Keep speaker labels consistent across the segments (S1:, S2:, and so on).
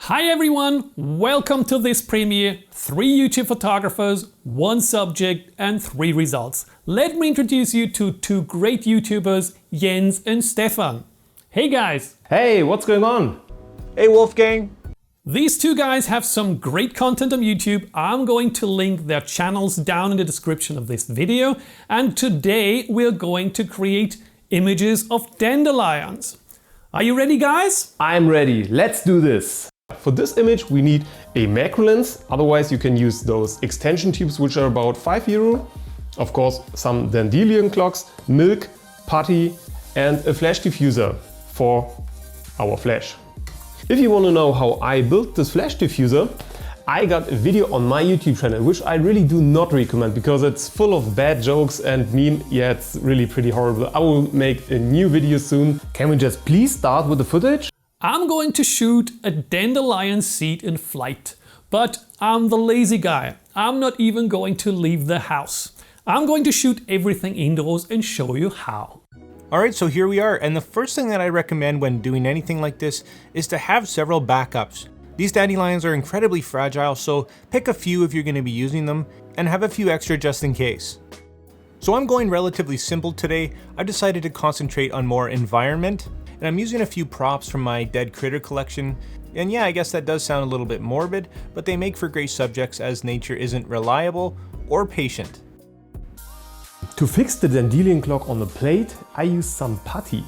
S1: Hi everyone, welcome to this premiere. 3 YouTube photographers, 1 subject and 3 results. Let me introduce you to 2 great YouTubers, Jens and Stefan. Hey guys!
S2: Hey, what's going on?
S3: Hey Wolfgang!
S1: These 2 guys have some great content on YouTube. I'm going to link their channels down in the description of this video. And today we're going to create images of dandelions. Are you ready guys?
S2: I'm ready, let's do this! For this image we need a macro lens, otherwise you can use those extension tubes which are about €5. Of course some Dandelion clocks, milk, putty and a flash diffuser for our flash. If you want to know how I built this flash diffuser, I got a video on my YouTube channel which I really do not recommend because it's full of bad jokes and meme. Yeah, it's really pretty horrible. I will make a new video soon. Can we just please start with the footage?
S1: I'm going to shoot a dandelion seed in flight, but I'm the lazy guy. I'm not even going to leave the house. I'm going to shoot everything indoors and show you how.
S3: Alright, so here we are, and the first thing that I recommend when doing anything like this is to have several backups. These dandelions are incredibly fragile, so pick a few if you're going to be using them, and have a few extra just in case. So I'm going relatively simple today. I've decided to concentrate on more environment. And I'm using a few props from my dead critter collection. And yeah, I guess that does sound a little bit morbid, but they make for great subjects as nature isn't reliable or patient.
S2: To fix the dandelion clock on the plate, I used some putty.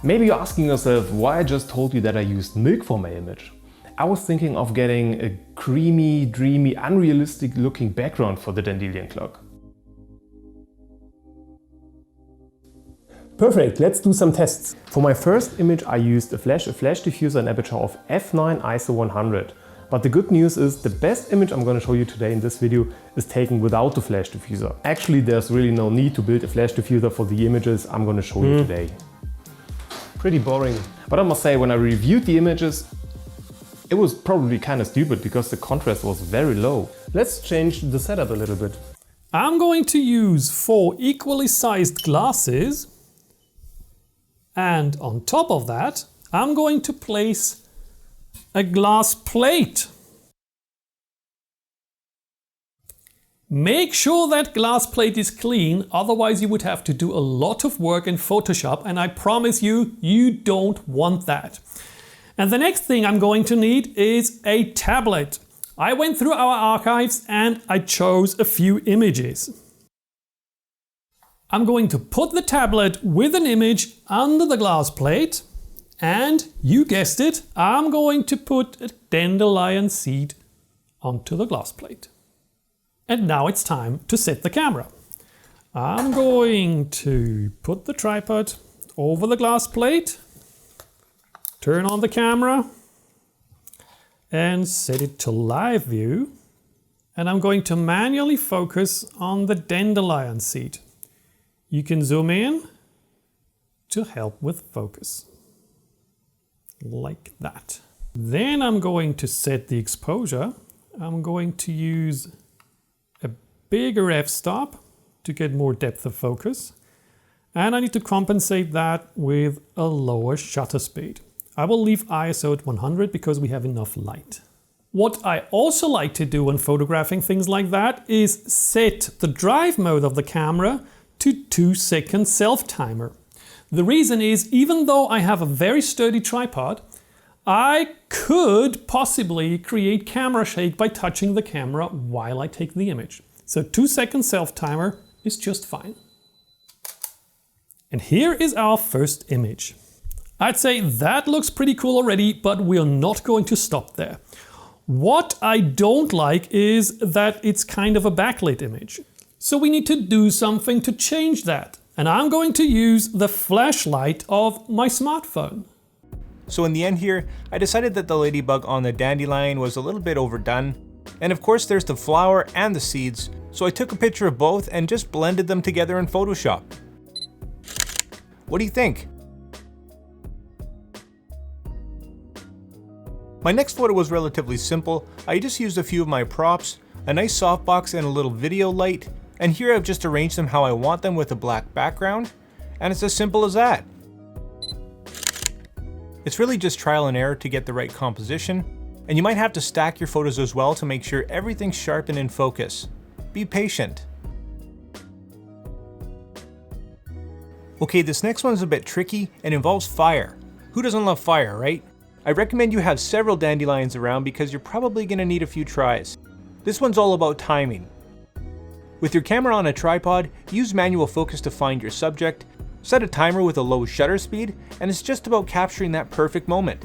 S2: Maybe you're asking yourself why I just told you that I used milk for my image. I was thinking of getting a creamy, dreamy, unrealistic looking background for the dandelion clock. Perfect, let's do some tests. For my first image I used a flash diffuser and aperture of f9 ISO 100. But the good news is the best image I'm going to show you today in this video is taken without the flash diffuser. Actually there's really no need to build a flash diffuser for the images I'm going to show you today. Pretty boring. But I must say when I reviewed the images it was probably kind of stupid because the contrast was very low. Let's change the setup a little bit.
S1: I'm going to use 4 equally sized glasses. And on top of that, I'm going to place a glass plate. Make sure that glass plate is clean, otherwise you would have to do a lot of work in Photoshop and I promise you, you don't want that. And the next thing I'm going to need is a tablet. I went through our archives and I chose a few images. I'm going to put the tablet with an image under the glass plate and, you guessed it, I'm going to put a dandelion seed onto the glass plate. And now it's time to set the camera. I'm going to put the tripod over the glass plate, turn on the camera and set it to live view. And I'm going to manually focus on the dandelion seed. You can zoom in to help with focus, like that. Then I'm going to set the exposure. I'm going to use a bigger f-stop to get more depth of focus. And I need to compensate that with a lower shutter speed. I will leave ISO at 100 because we have enough light. What I also like to do when photographing things like that is set the drive mode of the camera to 2-second self-timer. The reason is, even though I have a very sturdy tripod, I could possibly create camera shake by touching the camera while I take the image. So 2-second self-timer is just fine. And here is our first image. I'd say that looks pretty cool already, but we're not going to stop there. What I don't like is that it's kind of a backlit image. So we need to do something to change that. And I'm going to use the flashlight of my smartphone.
S3: So in the end here, I decided that the ladybug on the dandelion was a little bit overdone. And of course there's the flower and the seeds. So I took a picture of both and just blended them together in Photoshop. What do you think? My next photo was relatively simple. I just used a few of my props, a nice softbox and a little video light. And here I've just arranged them how I want them with a black background, and it's as simple as that. It's really just trial and error to get the right composition, and you might have to stack your photos as well to make sure everything's sharp and in focus. Be patient. Okay, this next one's a bit tricky and involves fire. Who doesn't love fire, right? I recommend you have several dandelions around because you're probably going to need a few tries. This one's all about timing. With your camera on a tripod, use manual focus to find your subject, set a timer with a low shutter speed, and it's just about capturing that perfect moment.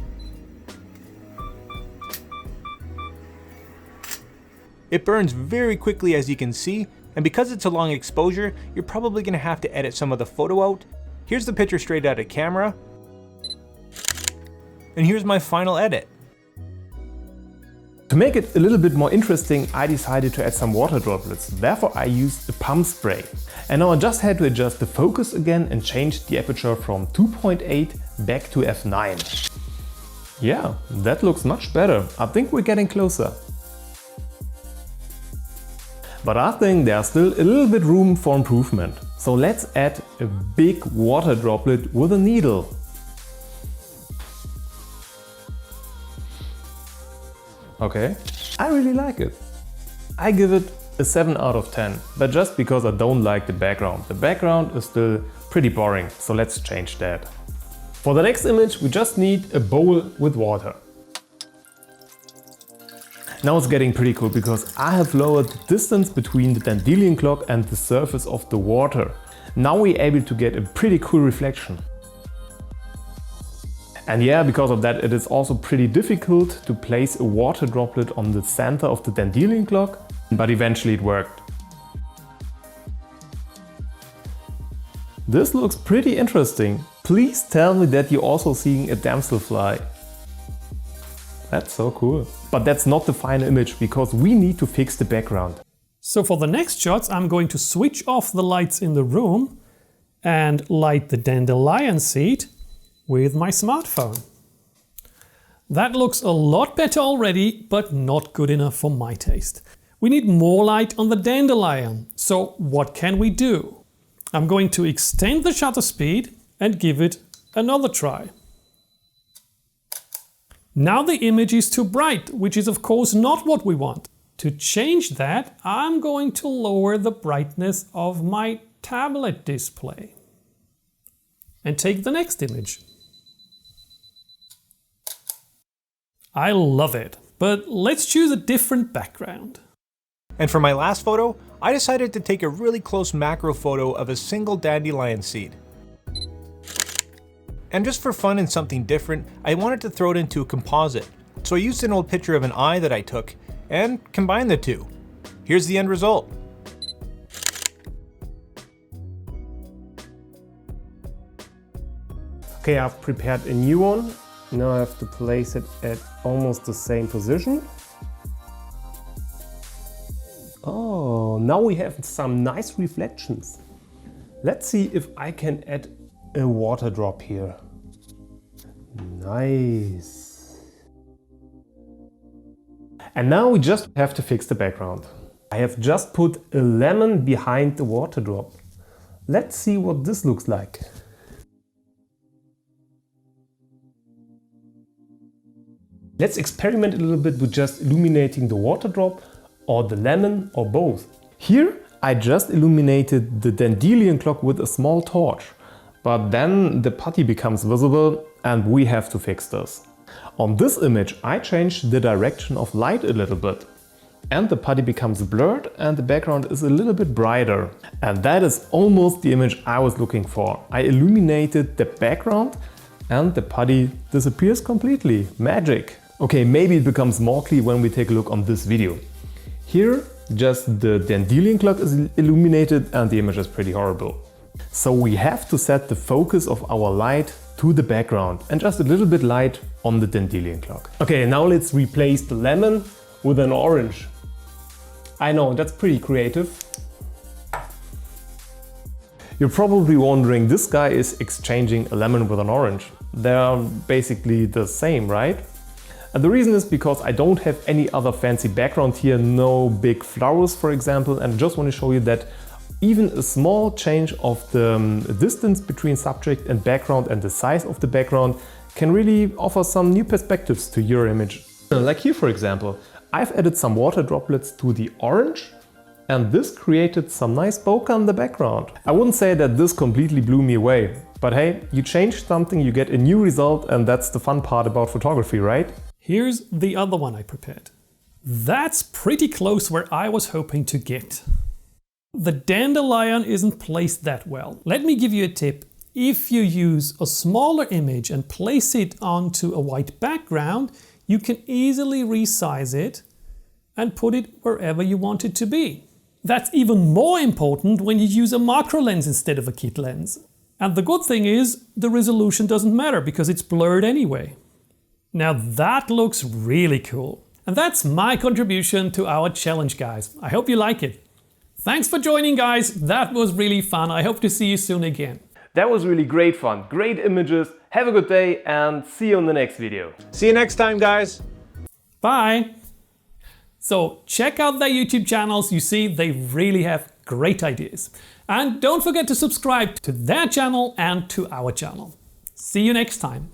S3: It burns very quickly, as you can see, and because it's a long exposure, you're probably going to have to edit some of the photo out. Here's the picture straight out of camera, and here's my final edit.
S2: To make it a little bit more interesting, I decided to add some water droplets. Therefore I used a pump spray. And now I just had to adjust the focus again and change the aperture from 2.8 back to f9. Yeah, that looks much better. I think we're getting closer. But I think there's still a little bit room for improvement. So let's add a big water droplet with a needle. Okay, I really like it. I give it a 7 out of 10, but just because I don't like the background. The background is still pretty boring, so let's change that. For the next image, we just need a bowl with water. Now it's getting pretty cool because I have lowered the distance between the Dandelion clock and the surface of the water. Now we're able to get a pretty cool reflection. And yeah, because of that, it is also pretty difficult to place a water droplet on the center of the Dandelion clock, but eventually it worked. This looks pretty interesting. Please tell me that you're also seeing a damselfly. That's so cool. But that's not the final image because we need to fix the background.
S1: So for the next shots, I'm going to switch off the lights in the room and light the dandelion seed with my smartphone. That looks a lot better already, but not good enough for my taste. We need more light on the dandelion. So what can we do? I'm going to extend the shutter speed and give it another try. Now the image is too bright, which is of course not what we want. To change that, I'm going to lower the brightness of my tablet display. And take the next image. I love it, but let's choose a different background.
S3: And for my last photo, I decided to take a really close macro photo of a single dandelion seed. And just for fun and something different, I wanted to throw it into a composite. So I used an old picture of an eye that I took and combined the two. Here's the end result.
S2: Okay, I've prepared a new one. Now I have to place it at almost the same position. Oh, now we have some nice reflections. Let's see if I can add a water drop here. Nice. And now we just have to fix the background. I have just put a lemon behind the water drop. Let's see what this looks like. Let's experiment a little bit with just illuminating the water drop or the lemon or both. Here I just illuminated the Dandelion clock with a small torch, but then the putty becomes visible and we have to fix this. On this image I changed the direction of light a little bit and the putty becomes blurred and the background is a little bit brighter. And that is almost the image I was looking for. I illuminated the background and the putty disappears completely. Magic! Okay, maybe it becomes more clear when we take a look on this video. Here, just the Dandelion clock is illuminated and the image is pretty horrible. So we have to set the focus of our light to the background and just a little bit light on the Dandelion clock. Okay, now let's replace the lemon with an orange. I know, that's pretty creative. You're probably wondering, this guy is exchanging a lemon with an orange. They are basically the same, right? And the reason is because I don't have any other fancy background here, no big flowers for example, and I just want to show you that even a small change of the distance between subject and background and the size of the background can really offer some new perspectives to your image. Like here, for example, I've added some water droplets to the orange, and this created some nice bokeh in the background. I wouldn't say that this completely blew me away, but hey, you change something, you get a new result, and that's the fun part about photography, right?
S1: Here's the other one I prepared. That's pretty close where I was hoping to get. The dandelion isn't placed that well. Let me give you a tip. If you use a smaller image and place it onto a white background, you can easily resize it and put it wherever you want it to be. That's even more important when you use a macro lens instead of a kit lens. And the good thing is, the resolution doesn't matter because it's blurred anyway. Now that looks really cool. And that's my contribution to our challenge, guys. I hope you like it. Thanks for joining, guys. That was really fun. I hope to see you soon again.
S2: That was really great fun. Great images. Have a good day and see you in the next video.
S3: See you next time, guys.
S1: Bye. So check out their YouTube channels. You see, they really have great ideas. And don't forget to subscribe to their channel and to our channel. See you next time.